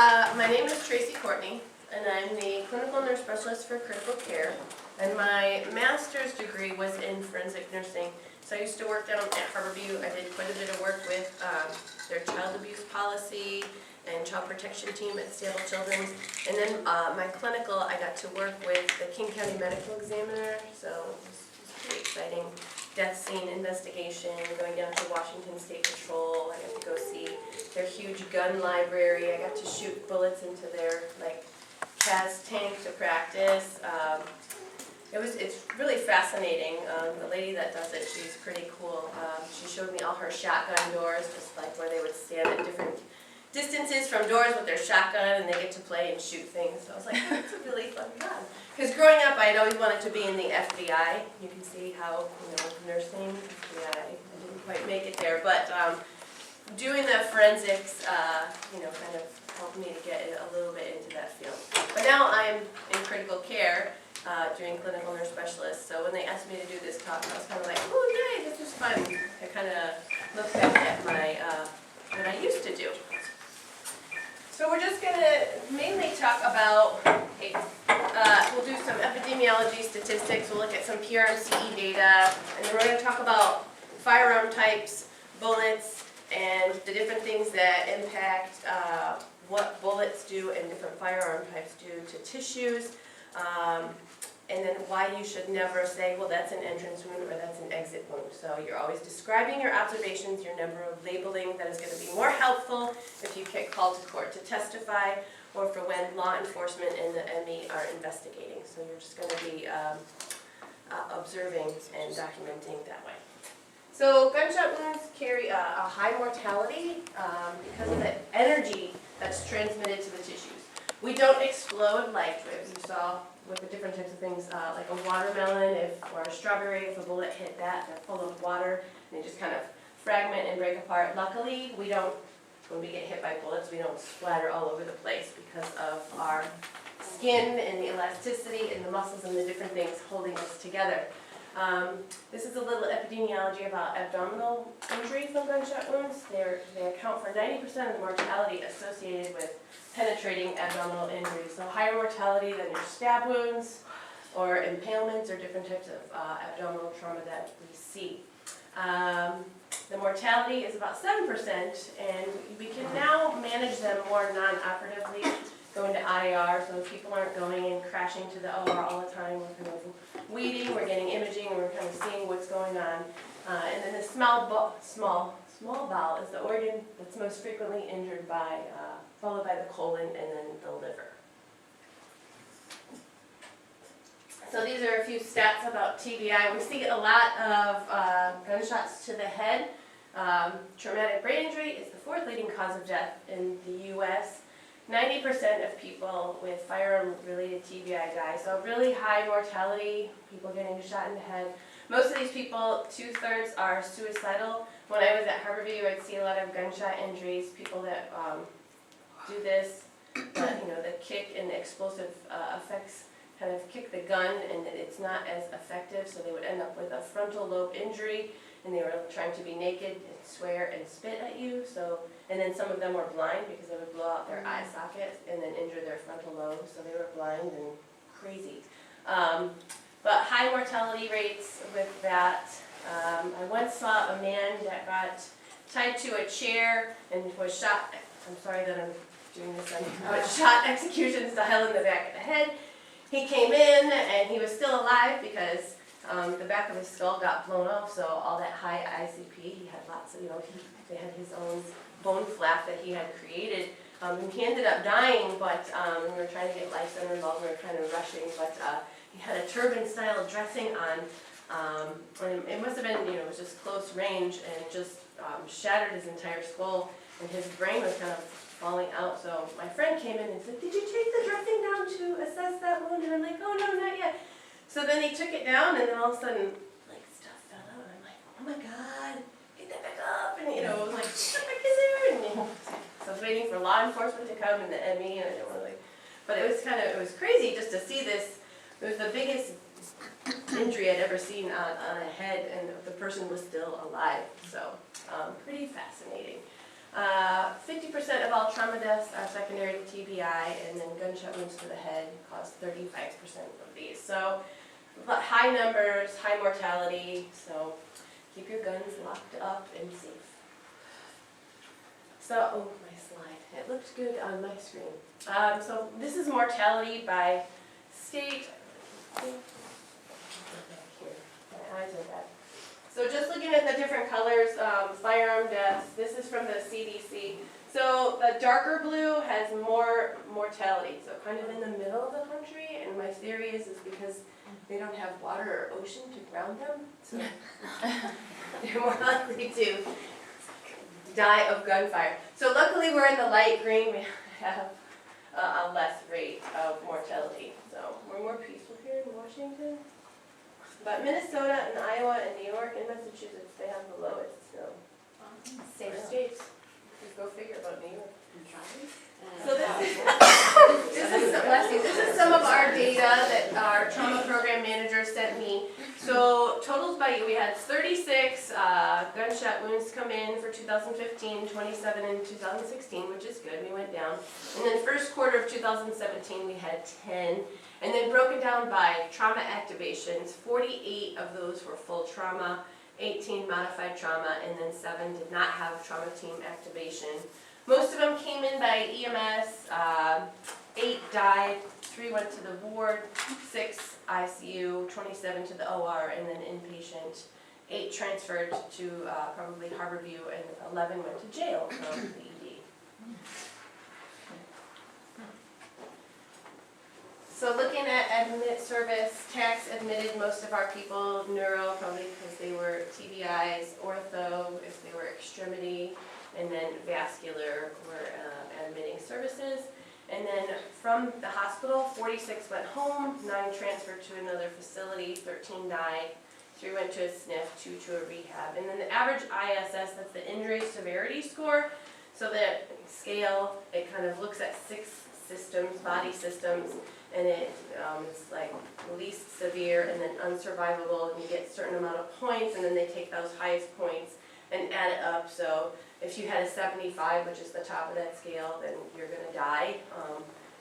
My name is Tracy Courtenay, and I'm the clinical nurse specialist for critical care. And my master's degree was in forensic nursing. So I used to work down at Harborview. I did quite a bit of work with their child abuse policy and child protection team at Seattle Children's. And then my clinical, I got to work with the King County Medical Examiner. So it was pretty exciting. Death scene investigation, going down to Washington State Patrol. I got to go see their huge gun library. I got to shoot bullets into their CAS tank to practice. It's really fascinating. The lady that does it, she's pretty cool. She showed me all her shotgun doors, just like where they would stand at different distances from doors with their shotgun, and they get to play and shoot things. So I was like, oh, it's a really fun job. Because growing up, I'd always wanted to be in the FBI. You can see how, nursing, FBI, I didn't quite make it there. But doing the forensics, kind of helped me to get a little bit into that field. But now I'm in critical care, doing clinical nurse specialist. So when they asked me to do this talk, I was kind of like, oh, yay, this is fun. I kind of looked back at my, what I used to do. So we're just going to mainly talk about, we'll do some epidemiology statistics, we'll look at some PRMCE data, and then we're going to talk about firearm types, bullets, and the different things that impact what bullets do and different firearm types do to tissues, and then why you should never say, well, that's an entrance wound or that's an exit wound. So you're always describing your observations, you're never labeling. That is going to be more helpful if you get called to court to testify or for when law enforcement and the ME are investigating. So you're just going to be observing and documenting that way. So gunshot wounds carry a high mortality because of the energy that's transmitted to the tissues. We don't explode like you saw with the different types of things, like a watermelon or a strawberry. If a bullet hit that, they're full of water, and they just kind of fragment and break apart. Luckily, we don't, when we get hit by bullets, we don't splatter all over the place because of our skin and the elasticity and the muscles and the different things holding us together. This is a little epidemiology about abdominal injury from gunshot wounds. They account for 90% of the mortality associated with penetrating abdominal injury. So higher mortality than your stab wounds or impalements or different types of abdominal trauma that we see. The mortality is about 7%, and we can now manage them more non-operatively, going to IR, so people aren't going and crashing to the OR all the time. We're kind of weeding, we're getting imaging, and we're kind of seeing what's going on. And then the small bowel is the organ that's most frequently injured by, followed by the colon and then the liver. So these are a few stats about TBI. We see a lot of gunshots to the head. Traumatic brain injury is the fourth leading cause of death in the U.S. 90% of people with firearm-related TBI die, so really high mortality, people getting shot in the head. Most of these people, 2/3 are suicidal. When I was at Harborview, I'd see a lot of gunshot injuries, people that do this, but the kick and the explosive effects kind of kick the gun, and it's not as effective, so they would end up with a frontal lobe injury, and they were trying to be naked and swear and spit at you. And then some of them were blind because they would blow out their eye sockets and then injure their frontal lobe, so they were blind and crazy. But high mortality rates with that. I once saw a man that got tied to a chair and was shot. I'm sorry that I'm doing this on you, but shot execution style in the back of the head. He came in and he was still alive because the back of his skull got blown off, so all that high ICP, he had lots of, they had his own bone flap that he had created. And he ended up dying, but we were trying to get life center involved, we were kind of rushing, but he had a turban-style dressing on, and it must have been, it was just close range, and it just shattered his entire skull, and his brain was kind of falling out. So my friend came in and said, "Did you take the dressing down to assess that wound?" And I'm like, "Oh, no, not yet." So then he took it down, and then all of a sudden, stuff fell out, and I'm like, "Oh my God, get that back up!" And it was like, "Get back in there!" And so I was waiting for law enforcement to come and the ME, and I didn't want to but it was crazy just to see this. It was the biggest injury I'd ever seen on a head, and the person was still alive. So pretty fascinating. 50% of all trauma deaths are secondary to TBI, and then gunshot wounds to the head cause 35% of these. So high numbers, high mortality, so keep your guns locked up and safe. So, oh, my slide. It looks good on my screen. So this is mortality by state. Here. My eyes are bad. So just looking at the different colors, firearm deaths, this is from the CDC. So the darker blue has more mortality, so kind of in the middle of the country, and my theory is because they don't have water or ocean to ground them, so they're more likely to die of gunfire. So luckily we're in the light green, we have a less rate of mortality. So we're more peaceful here in Washington. But Minnesota and Iowa and New York and Massachusetts, they have the lowest, so safe states. Just go figure about New York. So this is some of our data that our trauma program manager sent me. So totals by year, we had 36 gunshot wounds come in for 2015, 27 in 2016, which is good, we went down. And then first quarter of 2017, we had 10. And then broken down by trauma activations, 48 of those were full trauma, 18 modified trauma, and then 7 did not have trauma team activation. Most of them came in by EMS, 8 died, 3 went to the ward, 6 ICU, 27 to the OR, and then inpatient. 8 transferred to probably Harborview, and 11 went to jail from the ED. So looking at admit service, tax admitted most of our people, neuro probably because they were TBIs, ortho if they were extremity, and then vascular were admitting services. And then from the hospital, 46 went home, 9 transferred to another facility, 13 died, 3 went to a SNF, 2 to a rehab. And then the average ISS, that's the injury severity score. So that scale, it kind of looks at 6 systems, body systems, and it's like least severe and then unsurvivable, and you get a certain amount of points, and then they take those highest points and add it up. So if you had a 75, which is the top of that scale, then you're going to die.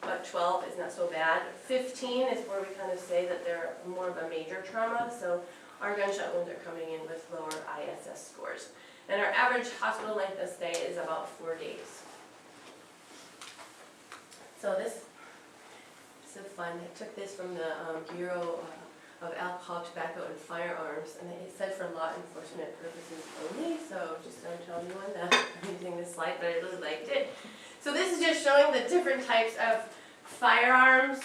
But 12 is not so bad. 15 is where we kind of say that they're more of a major trauma, so our gunshot wounds are coming in with lower ISS scores. And our average hospital length of stay is about 4 days. So this is fun. I took this from the Bureau of Alcohol, Tobacco, and Firearms, and it said for law enforcement purposes only, so just don't tell anyone that I'm using this slide, but I really liked it. So this is just showing the different types of firearms.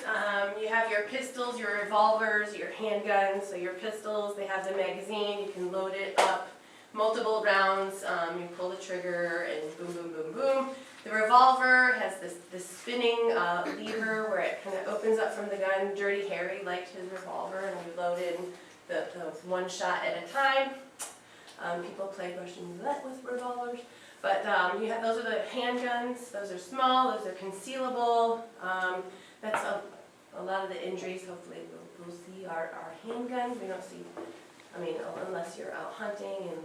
You have your pistols, your revolvers, your handguns. So your pistols, they have the magazine, you can load it up, multiple rounds, you pull the trigger and boom, boom, boom, boom. The revolver has this spinning lever where it kind of opens up from the gun. Dirty Harry liked his revolver, and we load in the one shot at a time. People play Russian roulette with revolvers. But you have, those are the handguns. Those are small, those are concealable. That's a lot of the injuries, hopefully we'll see, are handguns. We don't see, I mean, unless you're out hunting and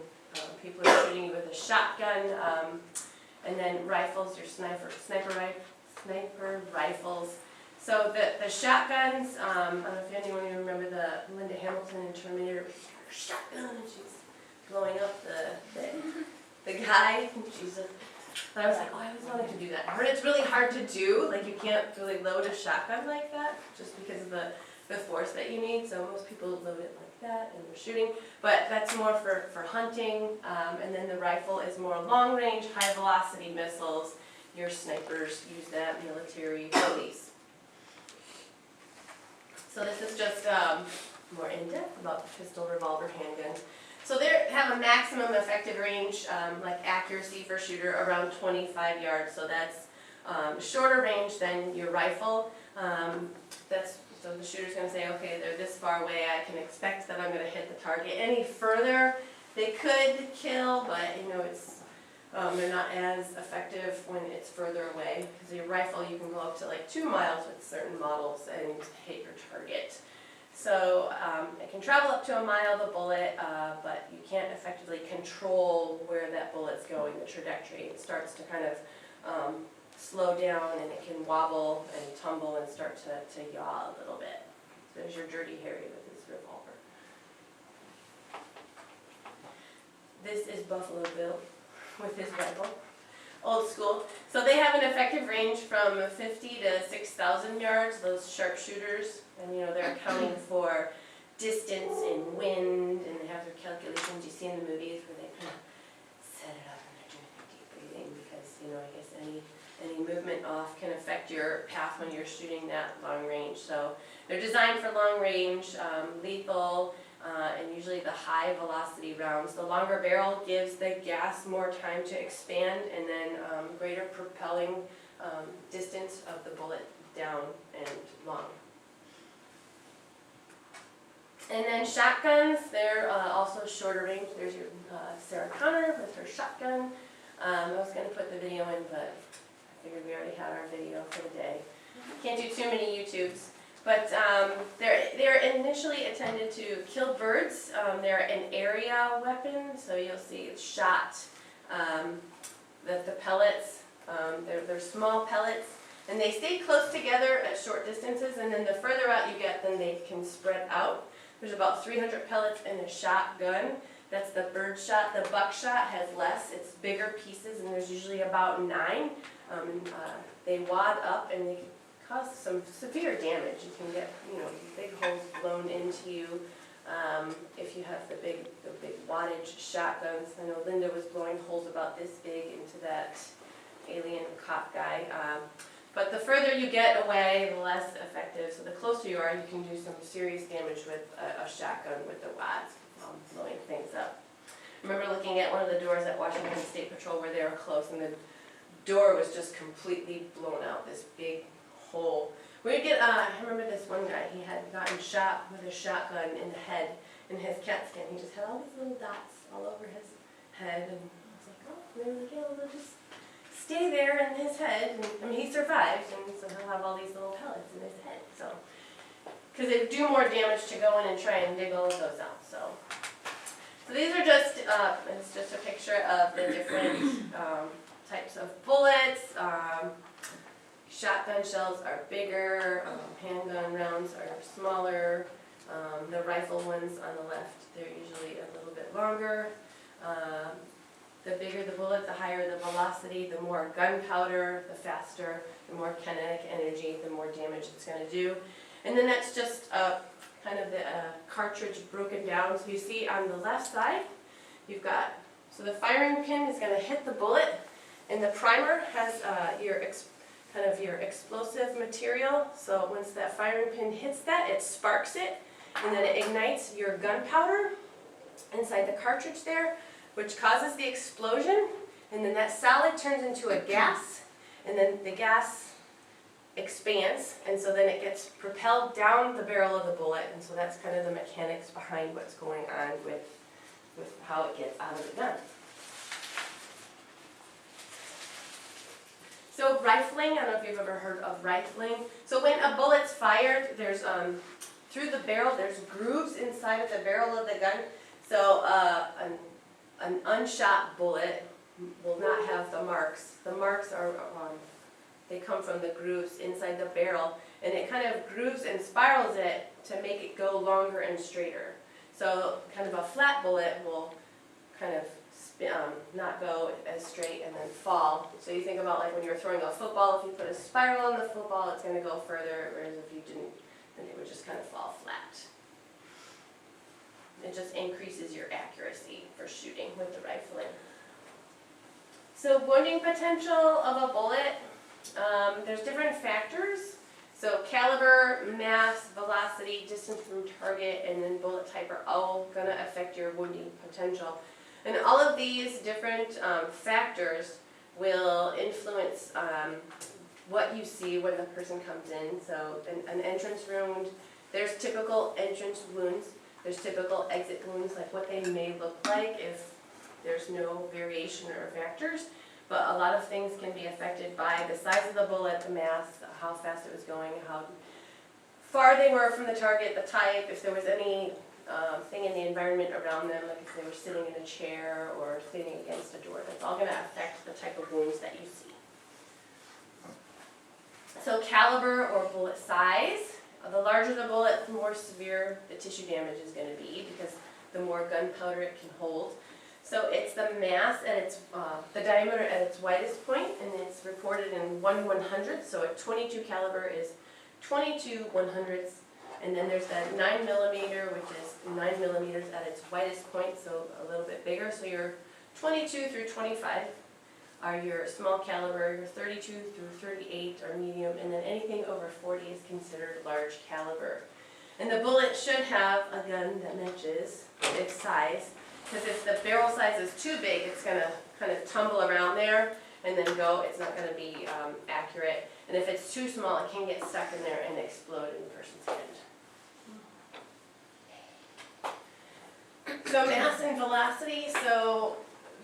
people are shooting you with a shotgun. And then rifles, your sniper rifles. So the shotguns, I don't know if anyone even remember the Linda Hamilton in Terminator, shotgun, and she's blowing up the guy. And I was like, oh, I always wanted to do that. I heard it's really hard to do, like you can't really load a shotgun like that, just because of the force that you need. So most people load it like that and we're shooting, but that's more for hunting, and then the rifle is more long range, high velocity missiles. Your snipers use that, military, police. So this is just more in-depth about the pistol, revolver, handgun. So they have a maximum effective range, like accuracy for shooter, around 25 yards. So that's shorter range than your rifle. So the shooter's going to say, okay, they're this far away, I can expect that I'm going to hit the target. Any further, they could kill, but you know it's they're not as effective when it's further away. Because your rifle, you can go up to like 2 miles with certain models and hit your target. So it can travel up to a mile, the bullet, but you can't effectively control where that bullet's going, the trajectory. It starts to kind of slow down, and it can wobble and tumble and start to yaw a little bit. There's your Dirty Harry with his revolver. This is Buffalo Bill with his rifle. Old school. So they have an effective range from 50 to 6,000 yards, those sharpshooters. And you know, they're accounting for distance and wind, and they have their calculations you see in the movies where they kind of set it up and they're doing their deep breathing because, you know, I guess any movement off can affect your path when you're shooting that long range. So they're designed for long range, lethal, and usually the high velocity rounds. The longer barrel gives the gas more time to expand, and then greater propelling distance of the bullet down and long. And then shotguns, they're also shorter range. There's your Sarah Connor with her shotgun. I was going to put the video in, but I figured we already had our video for the day. Can't do too many YouTubes. But they're initially intended to kill birds. They're an area weapon, so you'll see it's shot. The pellets, they're small pellets, and they stay close together at short distances, and then the further out you get, then they can spread out. There's about 300 pellets in a shotgun. That's the bird shot. The buckshot has less. It's bigger pieces, and there's usually about 9. They wad up, and they can cause some severe damage. You can get, you know, big holes blown into you if you have the big wattage shotguns. I know Linda was blowing holes about this big into that alien cop guy. But the further you get away, the less effective. So the closer you are, you can do some serious damage with a shotgun with the wads, blowing things up. I remember looking at one of the doors at Washington State Patrol where they were close, and the door was just completely blown out, this big hole. We would get, I remember this one guy, he had gotten shot with a shotgun in the head, in his CAT scan. He just had all these little dots all over his head, and I was like, oh, maybe they'll just stay there in his head. And, I mean, he survived, and so he'll have all these little pellets in his head. So, because they do more damage to go in and try and dig all of those out. So these are just, it's just a picture of the different types of bullets. Shotgun shells are bigger, handgun rounds are smaller. The rifle ones on the left, they're usually a little bit longer. The bigger the bullet, the higher the velocity, the more gunpowder, the faster, the more kinetic energy, the more damage it's going to do. And then that's just kind of the cartridge broken down. So you see on the left side, you've got, so the firing pin is going to hit the bullet, and the primer has your explosive material. So once that firing pin hits that, it sparks it, and then it ignites your gunpowder inside the cartridge there, which causes the explosion, and then that solid turns into a gas, and then the gas expands, and so then it gets propelled down the barrel of the bullet, and so that's kind of the mechanics behind what's going on with how it gets out of the gun. So rifling, I don't know if you've ever heard of rifling. So when a bullet's fired, there's through the barrel, there's grooves inside of the barrel of the gun. So an unshot bullet will not have the marks. The marks are, they come from the grooves inside the barrel, and it kind of grooves and spirals it to make it go longer and straighter. So kind of a flat bullet will kind of not go as straight and then fall. So you think about like when you're throwing a football, if you put a spiral on the football, it's going to go further, whereas if you didn't, then it would just kind of fall flat. It just increases your accuracy for shooting with the rifling. So wounding potential of a bullet, there's different factors. So caliber, mass, velocity, distance from target, and then bullet type are all going to affect your wounding potential. And all of these different factors will influence what you see when the person comes in. So an entrance wound, there's typical entrance wounds. There's typical exit wounds, like what they may look like if there's no variation or factors. But a lot of things can be affected by the size of the bullet, the mass, how fast it was going, how far they were from the target, the type, if there was any thing in the environment around them, like if they were sitting in a chair or sitting against a door. That's all going to affect the type of wounds that you see. So caliber or bullet size. The larger the bullet, the more severe the tissue damage is going to be because the more gunpowder it can hold. So it's the mass at its, the diameter at its widest point, and it's reported in 1/100. So a .22 caliber is 22 100ths. And then there's that 9 millimeter, which is 9 millimeters at its widest point, so a little bit bigger. So your 22 through 25 are your small caliber, your 32 through 38 are medium, and then anything over 40 is considered large caliber. And the bullet should have a gun that matches its size, because if the barrel size is too big, it's going to kind of tumble around there and then go. It's not going to be accurate. And if it's too small, it can get stuck in there and explode in the person's hand. So mass and velocity, so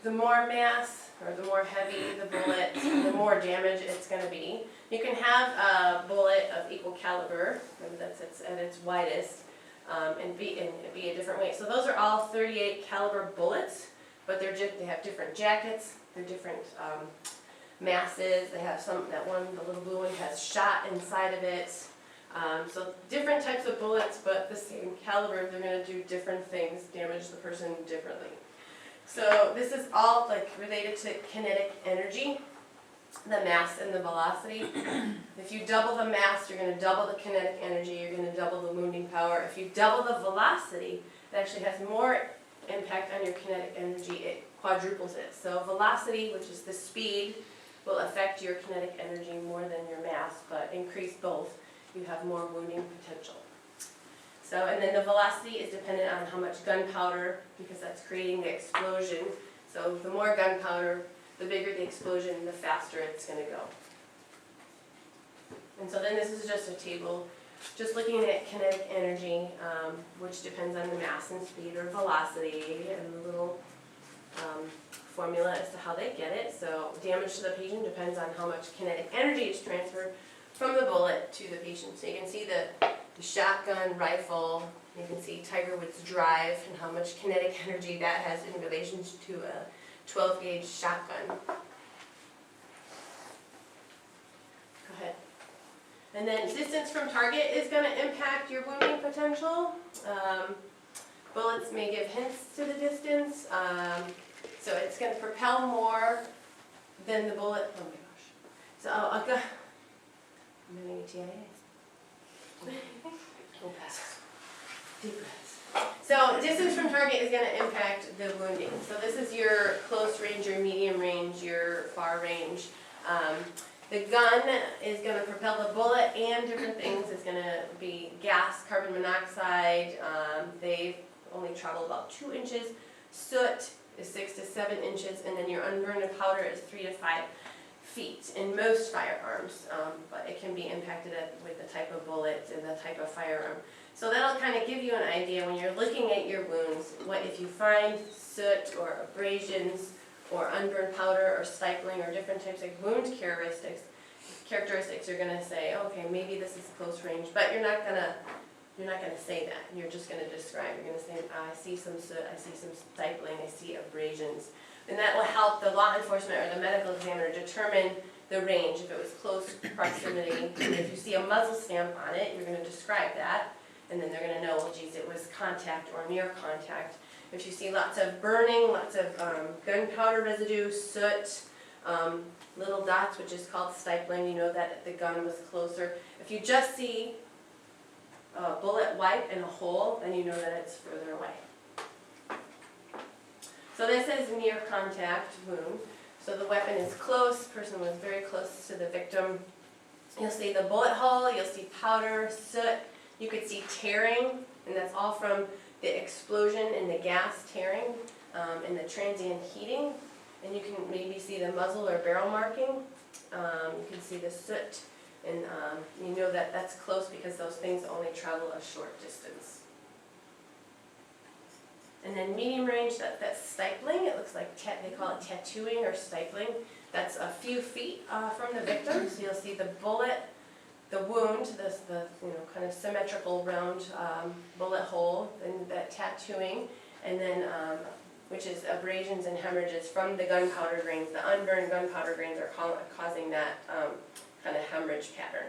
the more mass or the more heavy the bullet, the more damage it's going to be. You can have a bullet of equal caliber, maybe that's at its widest, and be a different weight. So those are all 38 caliber bullets, but they have different jackets, they're different masses. They have some, that one, the little blue one, has shot inside of it. So different types of bullets, but the same caliber. They're going to do different things, damage the person differently. So this is all like related to kinetic energy, the mass and the velocity. If you double the mass, you're going to double the kinetic energy. You're going to double the wounding power. If you double the velocity, it actually has more impact on your kinetic energy. It quadruples it. So velocity, which is the speed, will affect your kinetic energy more than your mass, but increase both. You have more wounding potential. So, and then the velocity is dependent on how much gunpowder, because that's creating the explosion. So the more gunpowder, the bigger the explosion, the faster it's going to go. And so then this is just a table, just looking at kinetic energy, which depends on the mass and speed or velocity, and the little formula as to how they get it. So damage to the patient depends on how much kinetic energy is transferred from the bullet to the patient. So you can see the shotgun, rifle, you can see Tiger Woods drive and how much kinetic energy that has in relation to a 12 gauge shotgun. Go ahead. And then distance from target is going to impact your wounding potential. Bullets may give hints to the distance. So it's going to propel more than the bullet. Oh my gosh. So I'll go. I'm having a TIA. Go past. Deep breaths. So distance from target is going to impact the wounding. So this is your close range, your medium range, your far range. The gun is going to propel the bullet and different things. It's going to be gas, carbon monoxide. They only travel about 2 inches. Soot is 6 to 7 inches, and then your unburned powder is 3 to 5 feet in most firearms, but it can be impacted with the type of bullet and the type of firearm. So that'll kind of give you an idea when you're looking at your wounds, what if you find soot or abrasions or unburned powder or stifling or different types of wound characteristics, you're going to say, okay, maybe this is close range, but you're not going to say that. You're just going to describe. You're going to say, I see some soot, I see some stifling, I see abrasions. And that will help the law enforcement or the medical examiner determine the range, if it was close proximity. And if you see a muzzle stamp on it, you're going to describe that. And then they're going to know, well, geez, it was contact or near contact. If you see lots of burning, lots of gunpowder residue, soot, little dots, which is called stifling, you know that the gun was closer. If you just see a bullet wipe and a hole, then you know that it's further away. So this is near contact wound. So the weapon is close, person was very close to the victim. You'll see the bullet hole, you'll see powder, soot, you could see tearing, and that's all from the explosion and the gas tearing and the transient heating. And you can maybe see the muzzle or barrel marking. You can see the soot, and you know that that's close because those things only travel a short distance. And then medium range, that's stifling. It looks like, they call it tattooing or stifling. That's a few feet from the victim. So you'll see the bullet the wound, the kind of symmetrical round bullet hole, and that tattooing, and then which is abrasions and hemorrhages from the gunpowder grains. The unburned gunpowder grains are causing that kind of hemorrhage pattern.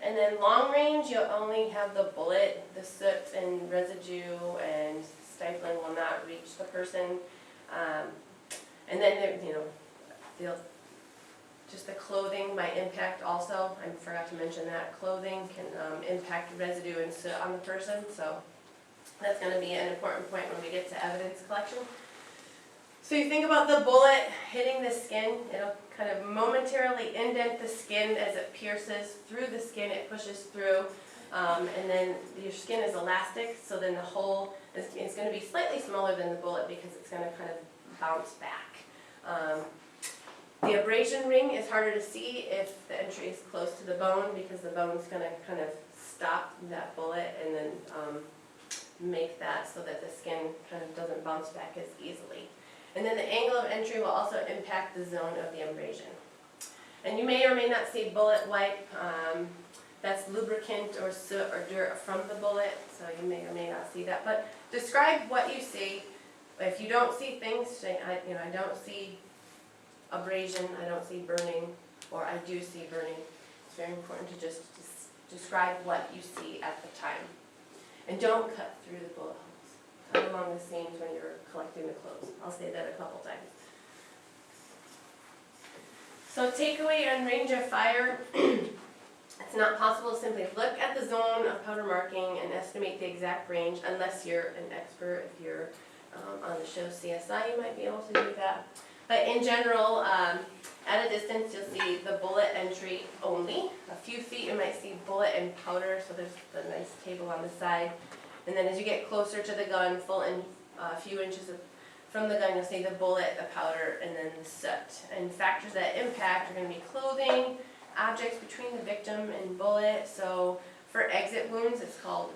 And then long range, you'll only have the bullet. The soot and residue and stifling will not reach the person. And then just the clothing might impact also. I forgot to mention that. Clothing can impact residue and soot on the person, so that's going to be an important point when we get to evidence collection. So you think about the bullet hitting the skin, it'll kind of momentarily indent the skin as it pierces through the skin, it pushes through, and then your skin is elastic, so then the hole is going to be slightly smaller than the bullet because it's going to kind of bounce back. The abrasion ring is harder to see if the entry is close to the bone because the bone's going to kind of stop that bullet and then make that so that the skin kind of doesn't bounce back as easily. And then the angle of entry will also impact the zone of the abrasion. And you may or may not see bullet wipe. That's lubricant or soot or dirt from the bullet, so you may or may not see that. But describe what you see. If you don't see things, say, I don't see abrasion, I don't see burning, or I do see burning. It's very important to just describe what you see at the time. And don't cut through the bullet holes. Cut along the seams when you're collecting the clothes. I'll say that a couple times. So takeaway on range of fire. It's not possible to simply look at the zone of powder marking and estimate the exact range unless you're an expert. If you're on the show CSI, you might be able to do that. But in general, at a distance, you'll see the bullet entry only. A few feet, you might see bullet and powder, so there's the nice table on the side. And then as you get closer to the gun, a few inches from the gun, you'll see the bullet, the powder, and then the soot. And factors that impact are going to be clothing, objects between the victim and bullet. So for exit wounds, it's called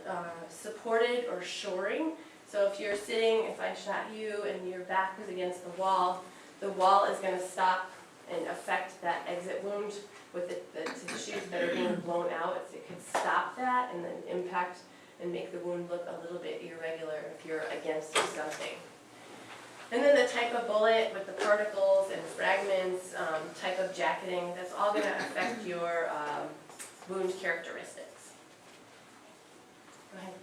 supported or shoring. So if you're sitting, if I shot you and your back was against the wall is going to stop and affect that exit wound with the tissues that are being blown out. It could stop that and then impact and make the wound look a little bit irregular if you're against something. And then the type of bullet with the particles and fragments, type of jacketing, that's all going to affect your wound characteristics. Go ahead.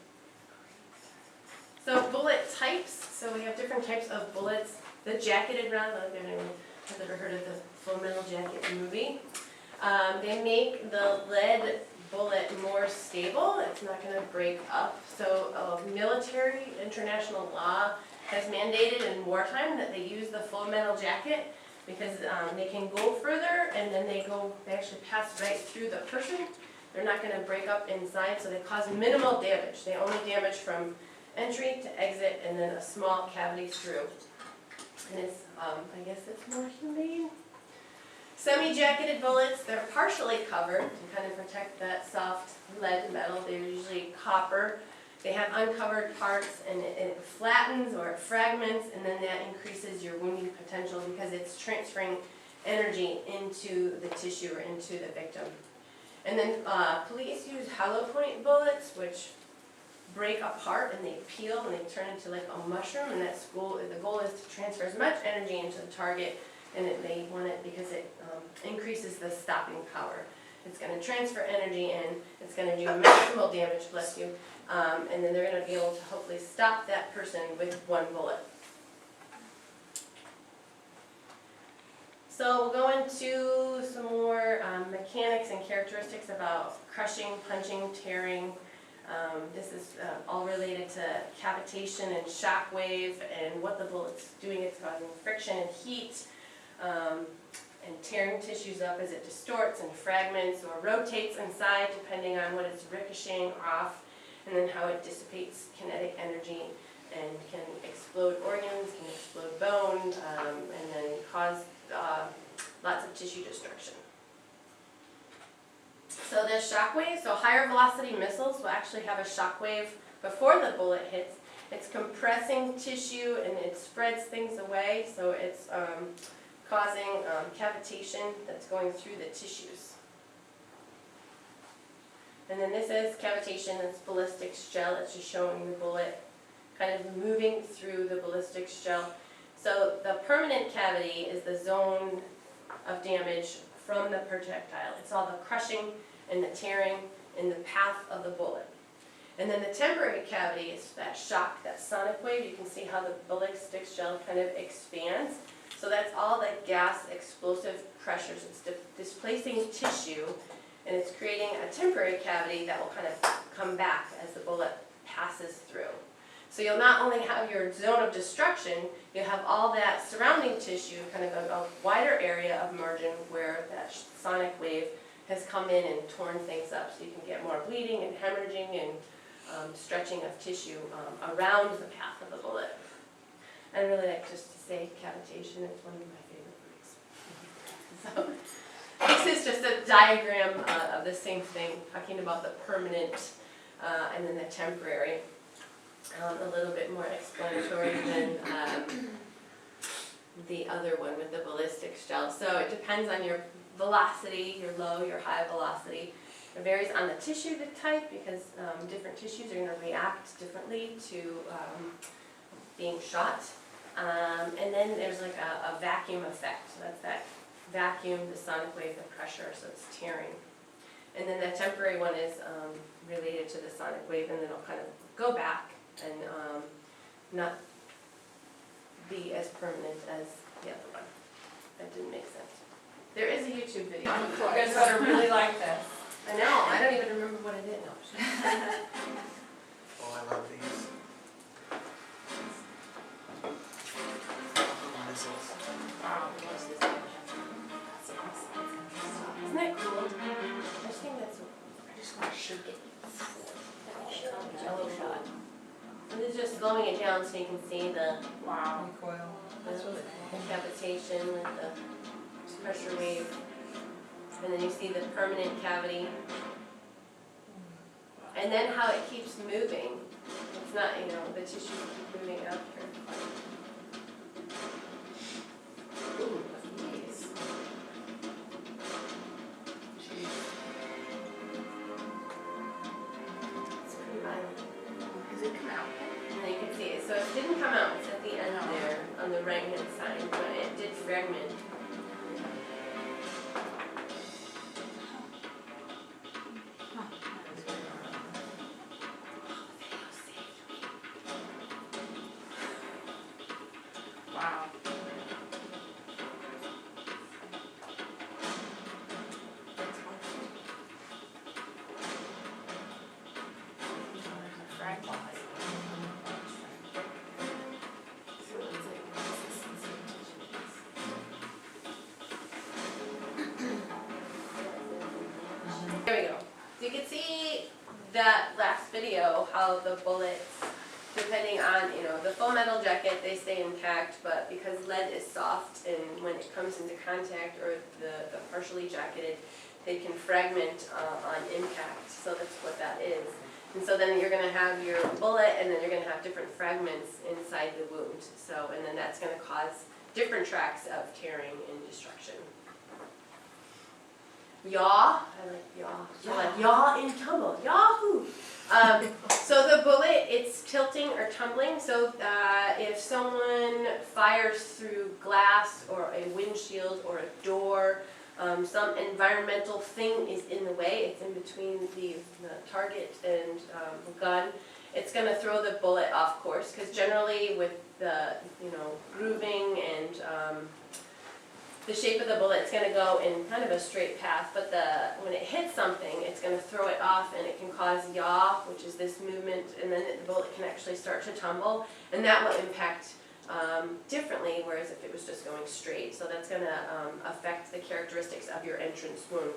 So bullet types, so we have different types of bullets. The jacketed round, I don't know if anyone has ever heard of the Full Metal Jacket movie. They make the lead bullet more stable. It's not going to break up. So military international law has mandated in wartime that they use the full metal jacket because they can go further and then they actually pass right through the person. They're not going to break up inside, so they cause minimal damage. They only damage from entry to exit and then a small cavity through. And it's, I guess it's more humane. Semi-jacketed bullets, they're partially covered to kind of protect that soft lead metal. They're usually copper. They have uncovered parts and it flattens or it fragments, and then that increases your wounding potential because it's transferring energy into the tissue or into the victim. And then police use hollow point bullets, which break apart and they peel and they turn into like a mushroom, and that's the goal is to transfer as much energy into the target, and they want it because it increases the stopping power. It's going to transfer energy in, it's going to do maximal damage, bless you, and then they're going to be able to hopefully stop that person with one bullet. So we'll go into some more mechanics and characteristics about crushing, punching, tearing. This is all related to cavitation and shockwave and what the bullet's doing. It's causing friction and heat and tearing tissues up as it distorts and fragments or rotates inside depending on what it's ricocheting off, and then how it dissipates kinetic energy and can explode organs, can explode bone, and then cause lots of tissue destruction. So the shockwave, so higher velocity missiles will actually have a shockwave before the bullet hits. It's compressing tissue and it spreads things away, so it's causing cavitation that's going through the tissues. And then this is cavitation, it's ballistics gel, it's just showing the bullet kind of moving through the ballistics gel. So the permanent cavity is the zone of damage from the projectile. It's all the crushing and the tearing in the path of the bullet. And then the temporary cavity is that shock, that sonic wave. You can see how the ballistics gel kind of expands. So that's all the gas explosive pressures. It's displacing tissue, and it's creating a temporary cavity that will kind of come back as the bullet passes through. So you'll not only have your zone of destruction, you'll have all that surrounding tissue, kind of a wider area of margin where that sonic wave has come in and torn things up. So you can get more bleeding and hemorrhaging and stretching of tissue around the path of the bullet. I really like just to say cavitation, it's one of my favorite words. So this is just a diagram of the same thing, talking about the permanent and then the temporary. A little bit more explanatory than the other one with the ballistics gel. So it depends on your velocity, your low, your high velocity. It varies on the tissue type because different tissues are going to react differently to being shot. And then there's like a vacuum effect. So that's that vacuum, the sonic wave, the pressure, so it's tearing. And then the temporary one is related to the sonic wave, and then it'll kind of go back and not be as permanent as the other one. That didn't make sense. There is a YouTube video. You guys better really like this. I know, I don't even remember what I did now. Oh, I love these. Missiles. Wow. Isn't that cool? I just think that's I just want to shake it. a jello shot. And it's just slowing it down so you can see the Wow. Recoil. That's really cool. cavitation with the pressure wave. And then you see the permanent cavity. And then how it keeps moving. It's not, you know, the tissues keep moving after. Ooh, nice. Jeez. It's pretty violent. Does it come out? And you can see it. So it didn't come out. It's at the end there on the right hand side, but it did fragment. Wow. There we go. So you can see that last video, how the bullets, depending on, you know, the full metal jacket, they stay intact, but because lead is soft and when it comes into contact, or the partially jacketed, they can fragment on impact. So that's what that is. And so then you're going to have your bullet, and then you're going to have different fragments inside the wound. So, and then that's going to cause different tracks of tearing and destruction. Yaw, I like yaw. I like yaw and tumble, yahoo! So the bullet, it's tilting or tumbling. So if someone fires through glass or a windshield or a door, some environmental thing is in the way, it's in between the target and the gun, it's going to throw the bullet off course, because generally with the, you know, grooving and the shape of the bullet, it's going to go in kind of a straight path, but when it hits something, it's going to throw it off, and it can cause yaw, which is this movement, and then the bullet can actually start to tumble, and that will impact differently, whereas if it was just going straight. So that's going to affect the characteristics of your entrance wound.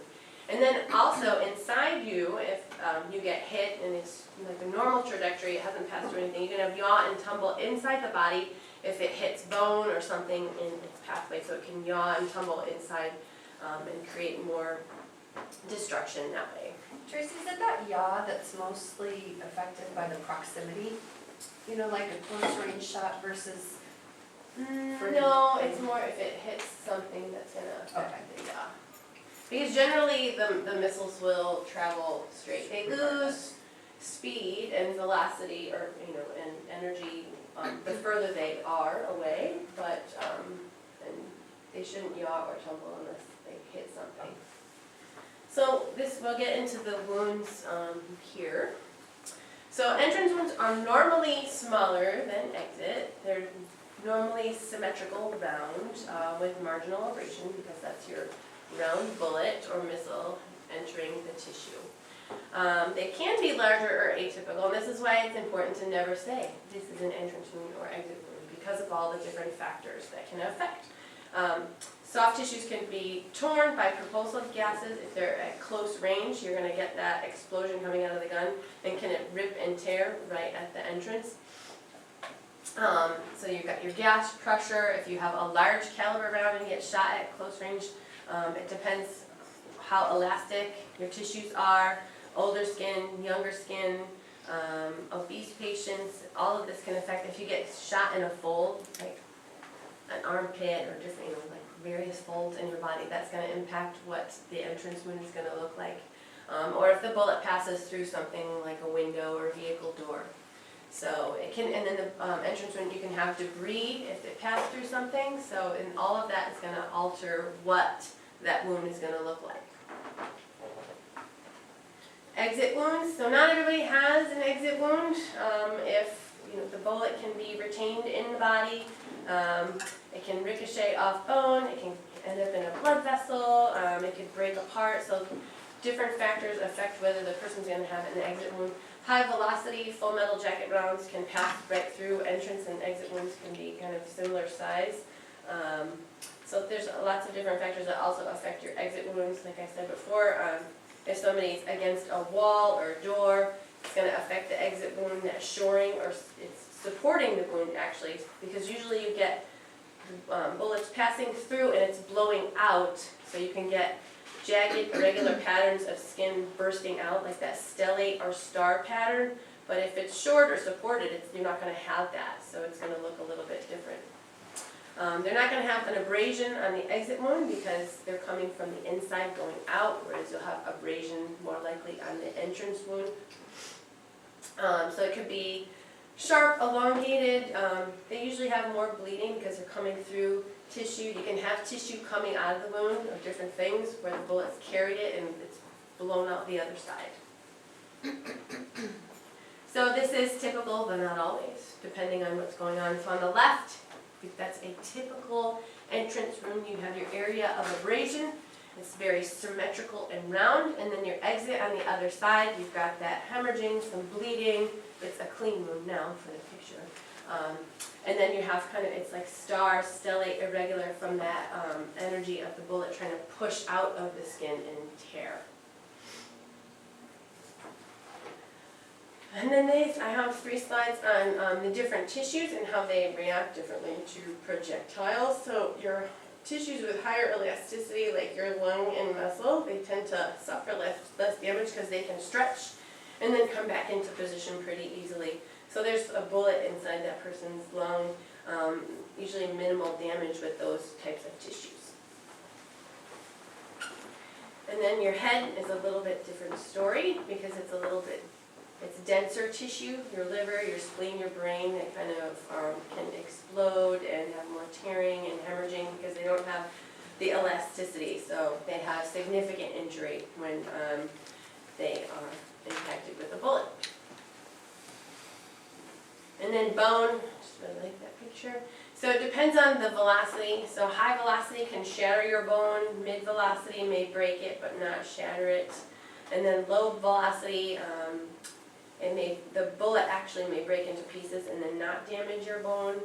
And then also inside you, if you get hit and it's like a normal trajectory, it hasn't passed through anything, you're going to have yaw and tumble inside the body if it hits bone or something in its pathway. So it can yaw and tumble inside and create more destruction that way. Tracy, is it that yaw that's mostly affected by the proximity? You know, like a close range shot versus No, it's more if it hits something that's gonna affect the yaw. Because generally the missiles will travel straight. They lose speed and velocity or, and energy the further they are away, but and they shouldn't yaw or tumble unless they hit something. So we'll get into the wounds here. So entrance wounds are normally smaller than exit. They're normally symmetrical, round, with marginal abrasion because that's your round bullet or missile entering the tissue. They can be larger or atypical, and this is why it's important to never say this is an entrance wound or exit wound because of all the different factors that can affect. Soft tissues can be torn by propulsive gases. If they're at close range, you're going to get that explosion coming out of the gun, and can it rip and tear right at the entrance. So you've got your gas pressure. If you have a large caliber round and get shot at close range, it depends how elastic your tissues are. Older skin, younger skin, obese patients, all of this can affect. If you get shot in a fold, like an armpit or different, like various folds in your body, that's going to impact what the entrance wound is going to look like. Or if the bullet passes through something like a window or vehicle door. So it can, and then the entrance wound, you can have debris if it passed through something. So and all of that is going to alter what that wound is going to look like. Exit wounds. So not everybody has an exit wound. If the bullet can be retained in the body, it can ricochet off bone. It can end up in a blood vessel. It could break apart. So different factors affect whether the person's going to have an exit wound. High velocity full metal jacket rounds can pass right through. Entrance and exit wounds can be kind of similar size. So there's lots of different factors that also affect your exit wounds. Like I said before, if somebody's against a wall or a door, it's going to affect the exit wound. That's shoring or it's supporting the wound actually, because usually you get bullets passing through and it's blowing out, so you can get jagged, irregular patterns of skin bursting out, like that stellate or star pattern. But if it's shored or supported, you're not going to have that, so it's going to look a little bit different. They're not going to have an abrasion on the exit wound because they're coming from the inside going out, whereas you'll have abrasion more likely on the entrance wound. So it could be sharp, elongated. They usually have more bleeding because they're coming through tissue. You can have tissue coming out of the wound of different things where the bullet's carried it and it's blown out the other side. So this is typical, but not always, depending on what's going on. So on the left, that's a typical entrance wound. You have your area of abrasion. It's very symmetrical and round. And then your exit on the other side, you've got that hemorrhaging, some bleeding. It's a clean wound now for the picture. And then you have kind of, it's like star, stellate, irregular from that energy of the bullet trying to push out of the skin and tear. And then I have 3 slides on the different tissues and how they react differently to projectiles. So your tissues with higher elasticity, like your lung and muscle, they tend to suffer less damage because they can stretch and then come back into position pretty easily. So there's a bullet inside that person's lung, usually minimal damage with those types of tissues. And then your head is a little bit different story because it's denser tissue. Your liver, your spleen, your brain, they kind of can explode and have more tearing and hemorrhaging because they don't have the elasticity. So they have significant injury when they are impacted with a bullet. And then bone, just really like that picture. So it depends on the velocity. So high velocity can shatter your bone. Mid velocity may break it but not shatter it. And then low velocity, the bullet actually may break into pieces and then not damage your bone.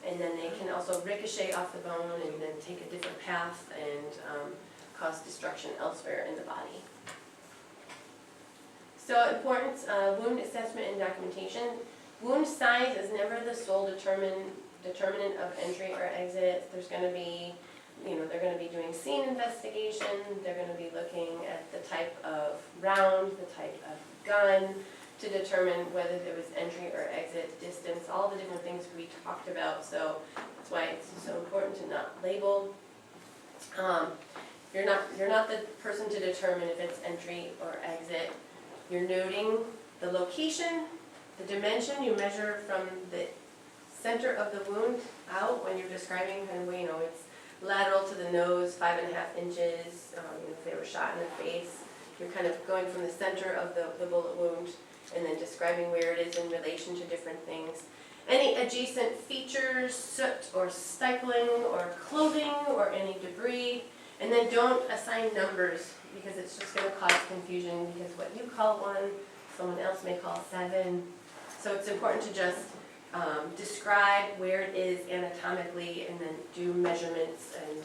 And then they can also ricochet off the bone and then take a different path and cause destruction elsewhere in the body. So important wound assessment and documentation. Wound size is never the sole determinant of entry or exit. There's going to be, they're going to be doing scene investigation. They're going to be looking at the type of round, the type of gun, to determine whether there was entry or exit, distance, all the different things we talked about. So that's why it's so important to not label. You're not the person to determine if it's entry or exit. You're noting the location, the dimension. You measure from the center of the wound out when you're describing, and it's lateral to the nose, 5.5 inches. If they were shot in the face, you're kind of going from the center of the bullet wound and then describing where it is in relation to different things. Any adjacent features, soot or stippling or clothing or any debris. And then don't assign numbers because it's just going to cause confusion, because what you call 1, someone else may call 7. So it's important to just describe where it is anatomically and then do measurements and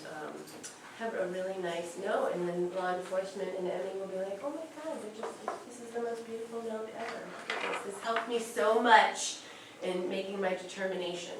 have a really nice note. And then law enforcement and Emmy will be like, oh my God, this is the most beautiful note ever. This helped me so much in making my determination.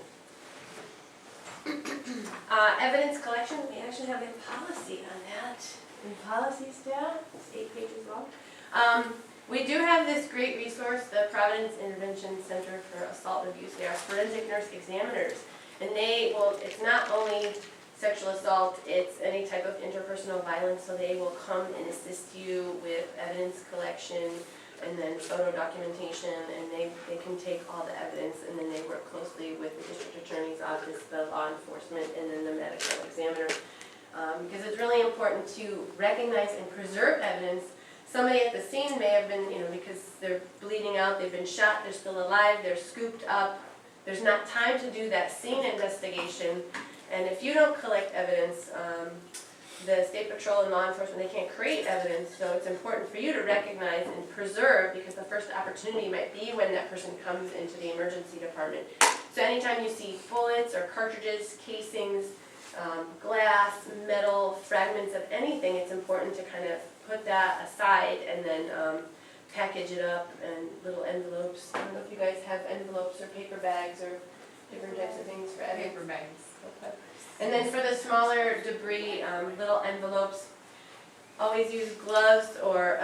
Evidence collection, we actually have a policy on that. In policy staff, it's 8 pages long. We do have this great resource, the Providence Intervention Center for Assault and Abuse. They are forensic nurse examiners, and it's not only sexual assault, it's any type of interpersonal violence, so they will come and assist you with evidence collection and then photo documentation, and they can take all the evidence, and then they work closely with the district attorney's office, the law enforcement, and then the medical examiner. Because it's really important to recognize and preserve evidence. Somebody at the scene may have been, because they're bleeding out, they've been shot, they're still alive, they're scooped up. There's not time to do that scene investigation, and if you don't collect evidence, the State Patrol and law enforcement, they can't create evidence, so it's important for you to recognize and preserve, because the first opportunity might be when that person comes into the emergency department. So anytime you see bullets or cartridges, casings, glass, metal, fragments of anything, it's important to kind of put that aside and then package it up in little envelopes. I don't know if you guys have envelopes or paper bags or different types of things for evidence. Paper bags. Okay. And then for the smaller debris, little envelopes, always use gloves or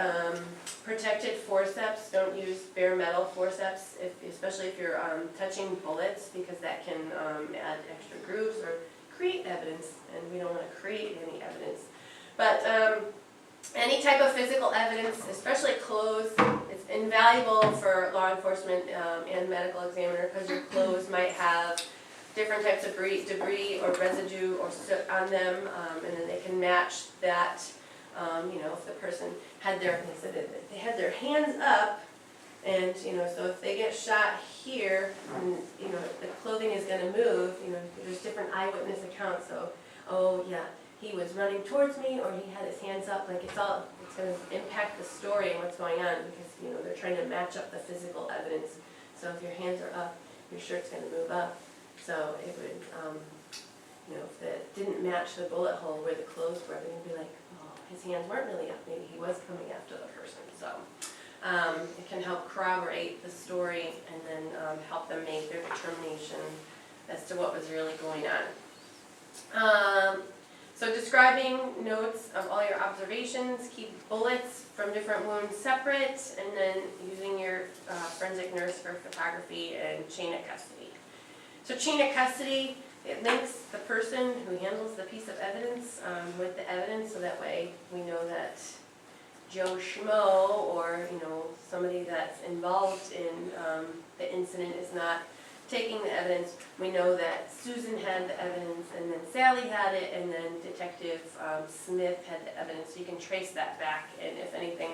protected forceps. Don't use bare metal forceps, especially if you're touching bullets, because that can add extra grooves or create evidence, and we don't want to create any evidence. But any type of physical evidence, especially clothes, it's invaluable for law enforcement and medical examiner, because your clothes might have different types of debris or residue or soot on them, and then they can match that. If the person had they had their hands up, and so if they get shot here, and the clothing is going to move. There's different eyewitness accounts. So, oh yeah, he was running towards me, or he had his hands up. Like it's going to impact the story and what's going on, because they're trying to match up the physical evidence. So if your hands are up, your shirt's going to move up. So it would, if it didn't match the bullet hole where the clothes were, then you'd be like, oh, his hands weren't really up. Maybe he was coming after the person. So it can help corroborate the story and then help them make their determination as to what was really going on. So describing notes of all your observations, keep bullets from different wounds separate, and then using your forensic nurse for photography and chain of custody. So chain of custody, it links the person who handles the piece of evidence with the evidence, so that way we know that Joe Schmo or somebody that's involved in the incident is not taking the evidence. We know that Susan had the evidence, and then Sally had it, and then Detective Smith had the evidence. So you can trace that back, and if anything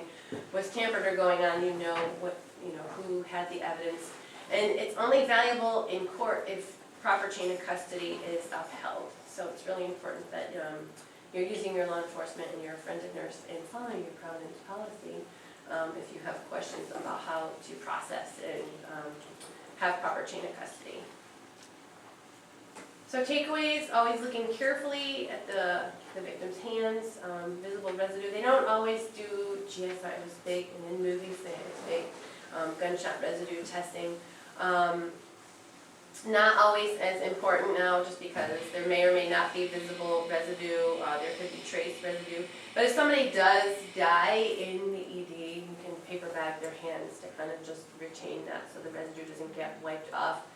was tampered or going on, who had the evidence. And it's only valuable in court if proper chain of custody is upheld. So it's really important that you're using your law enforcement and your forensic nurse and following your Providence policy if you have questions about how to process and have proper chain of custody. So takeaways, always looking carefully at the victim's hands, visible residue. They don't always do GSI, it was big, and in movies they have this big gunshot residue testing. Not always as important now, just because there may or may not be visible residue, there could be trace residue. But if somebody does die in the ED, you can paper bag their hands to kind of just retain that so the residue doesn't get wiped off.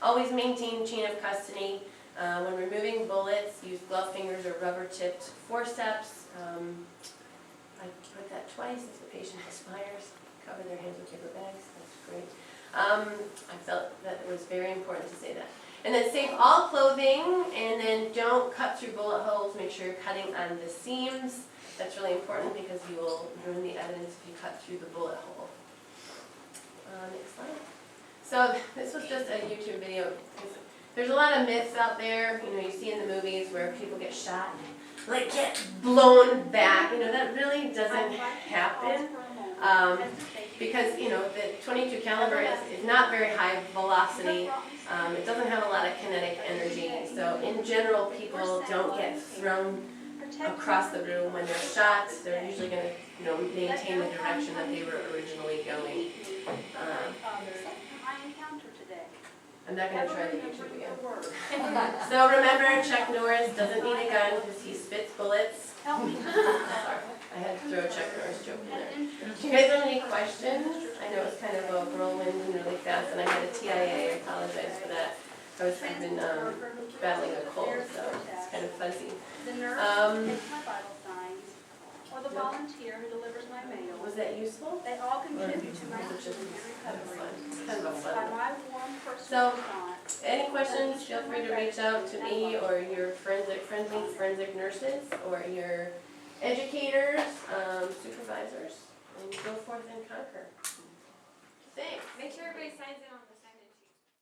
Always maintain chain of custody. When removing bullets, use glove fingers or rubber-tipped forceps. I put that twice if the patient expires. Cover their hands with paper bags. That's great. I felt that it was very important to say that. And then save all clothing, and then don't cut through bullet holes. Make sure you're cutting on the seams. That's really important because you will ruin the evidence if you cut through the bullet hole. Next slide. So this was just a YouTube video. There's a lot of myths out there, you know, you see in the movies where people get shot, like get blown back. You know, that really doesn't happen. Because, you know, the 22 caliber is not very high velocity. It doesn't have a lot of kinetic energy. So in general, people don't get thrown across the room when they're shot. They're usually going to, you know, maintain the direction that they were originally going. I'm not going to try the YouTube again. So remember, Chuck Norris doesn't need a gun because he spits bullets. Sorry, I had to throw a Chuck Norris joke in there. Do you guys have any questions? I know it's kind of a whirlwind and really fast, and I had a TIA. I apologize for that. I've been battling a cold, so it's kind of fuzzy. The nurse takes my vital signs, or the volunteer who delivers my mail. Was that useful? They all contribute to my Or was it just kind of recovery. fun? It's kind of a By fun. my warm So, personal response, Any questions, feel free to reach out to me or your friendly forensic nurses or your educators, supervisors, and go forth and conquer. Thanks. Make sure everybody signs in on this.